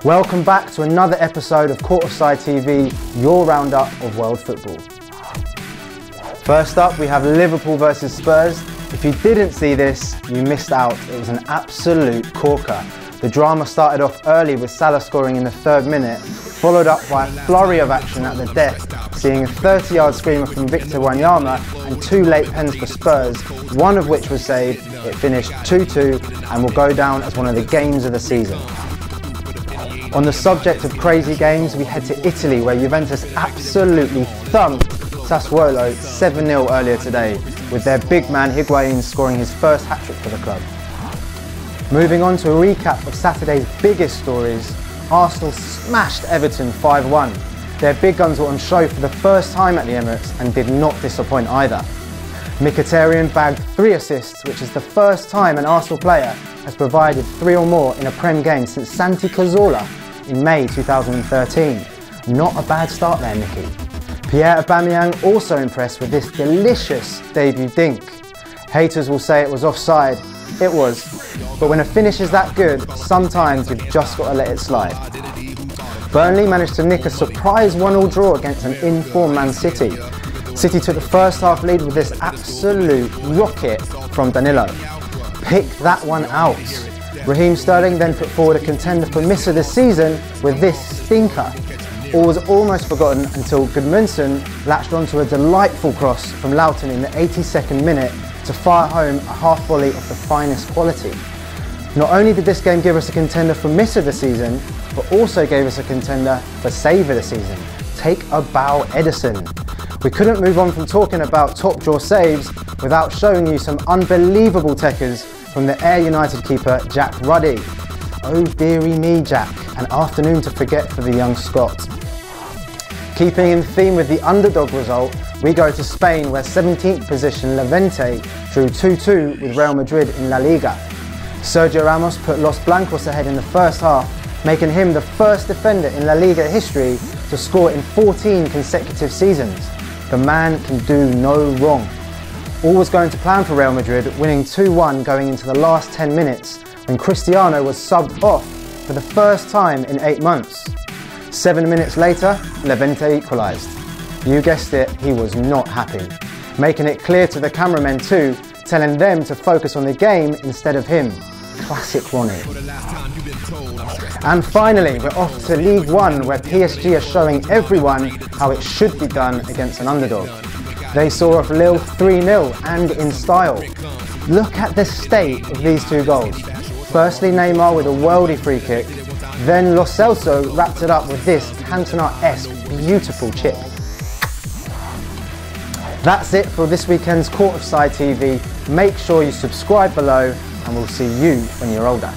Welcome back to another episode of Courtside TV, your roundup of world football. First up, we have Liverpool versus Spurs. If you didn't see this, you missed out. It was an absolute corker. The drama started off early with Salah scoring in the 3rd minute, followed up by a flurry of action at the death, seeing a 30-yard screamer from Victor Wanyama and 2 late pens for Spurs, one of which was saved. It finished 2-2 and will go down as one of the games of the season. On the subject of crazy games, we head to Italy, where Juventus absolutely thumped Sassuolo 7-0 earlier today, with their big man Higuain scoring his first hat-trick for the club. Moving on to a recap of Saturday's biggest stories, Arsenal smashed Everton 5-1. Their big guns were on show for the first time at the Emirates and did not disappoint either. Mkhitaryan bagged 3 assists, which is the first time an Arsenal player has provided 3 or more in a Prem game since Santi Cazorla in May 2013. Not a bad start there, Mickey. Pierre Aubameyang also impressed with this delicious debut dink. Haters will say it was offside. It was. But when a finish is that good, sometimes you've just got to let it slide. Burnley managed to nick a surprise 1-1 draw against an in-form Man City. City took the first half lead with this absolute rocket from Danilo. Pick that one out. Raheem Sterling then put forward a contender for miss of the season with this stinker. All was almost forgotten until Gudmundsson latched onto a delightful cross from Loughton in the 82nd minute to fire home a half volley of the finest quality. Not only did this game give us a contender for miss of the season, but also gave us a contender for save of the season. Take a bow, Edison. We couldn't move on from talking about top draw saves without showing you some unbelievable techers from the Ayr United keeper Jack Ruddy. Oh dearie me, Jack, an afternoon to forget for the young Scot. Keeping in theme with the underdog result, we go to Spain, where 17th position Levante drew 2-2 with Real Madrid in La Liga. Sergio Ramos put Los Blancos ahead in the first half, making him the first defender in La Liga history to score in 14 consecutive seasons. The man can do no wrong. All was going to plan for Real Madrid, winning 2-1 going into the last 10 minutes, when Cristiano was subbed off for the first time in 8 months. 7 minutes later, Levante equalised. You guessed it, he was not happy, making it clear to the cameramen too, telling them to focus on the game instead of him. Classic Ronnie. And finally, we're off to Ligue 1, where PSG are showing everyone how it should be done against an underdog. They saw off Lille 3-0 and in style. Look at the state of these 2 goals. Firstly, Neymar with a worldie free kick, then Lo Celso wrapped it up with this Cantona-esque beautiful chip. That's it for this weekend's Courtside TV. Make sure you subscribe below and we'll see you when you're older.